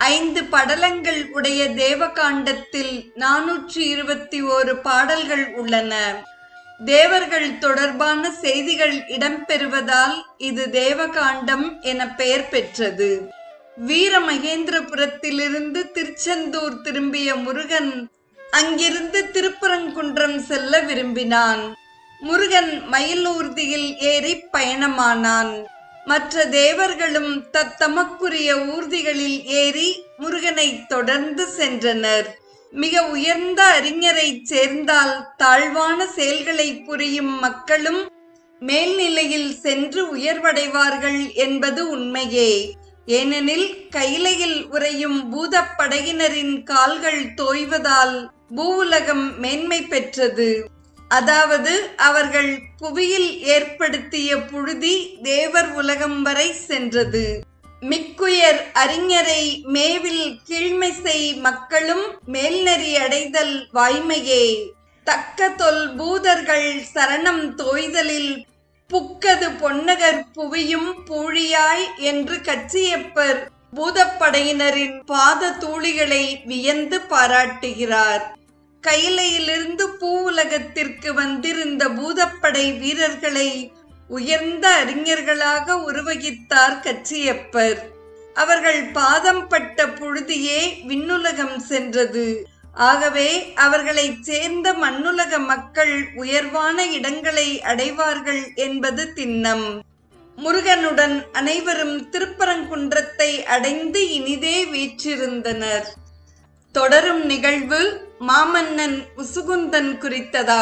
5 படலங்கள் உடைய தேவகாண்டத்தில் 421 பாடல்கள் உள்ளன. தேவர்கள் தொடர்பான செய்திகள் இடம்பெறுவதால் இது தேவகாண்டம் என பெயர் பெற்றது. வீரமகேந்திரபுரத்திலிருந்து திருச்செந்தூர் திரும்பிய முருகன் அங்கிருந்து திருப்பரங்குன்றம் செல்ல விரும்பினான். முருகன் மயில் ஊர்தியில் ஏறி பயணமானான். மற்ற தேவர்களும் தத்தமக்குரிய ஊர்திகளில் ஏறி முருகனை தொடர்ந்து சென்றனர். மிக உயர்ந்த அறிஞரை சேர்ந்தால் தாழ்வான செயல்களை புரியும் மக்களும் மேல்நிலையில் சென்று உயர்வடைவார்கள் என்பது உண்மையே. ஏனெனில் கைலையில் உறையும் பூதப்படையினரின் கால்கள் தோய்வதால் பூவுலகம் மேன்மை பெற்றது. அதாவது அவர்கள் புவியில் ஏற்படுத்திய புழுதி தேவர் உலகம் வரை சென்றது. மிக்குயர் அறிஞரை மேவில் கீழ்மைசை மக்களும் மேல்நெறி அடைதல் வாய்மையே. தக்க தொல் பூதர்கள் சரணம் தோய்தலில் புக்கது பொன்னகர் புவியும் பூழியாய் என்று கச்சியப்பர் பூதப்படையினரின் பாத தூளிகளை வியந்து பாராட்டுகிறார். கைலையிலிருந்து பூவுலகத்திற்கு வந்திருந்த பூதப்படை வீரர்களை உயர்ந்த அறிஞர்களாக உருவகித்தார் கச்சியப்பர். அவர்கள் பாதம் பட்ட புழுதியே விண்ணுலகம் சென்றது. ஆகவே அவர்களைச் சேர்ந்த மண்ணுலக மக்கள் உயர்வான இடங்களை அடைவார்கள் என்பது திண்ணம். முருகனுடன் அனைவரும் திருப்பரங்குன்றத்தை அடைந்து இனிதே வீற்றிருந்தனர். தொடரும் நிகழ்வு மாமன்னன் முசுகுந்தன் குறித்ததா.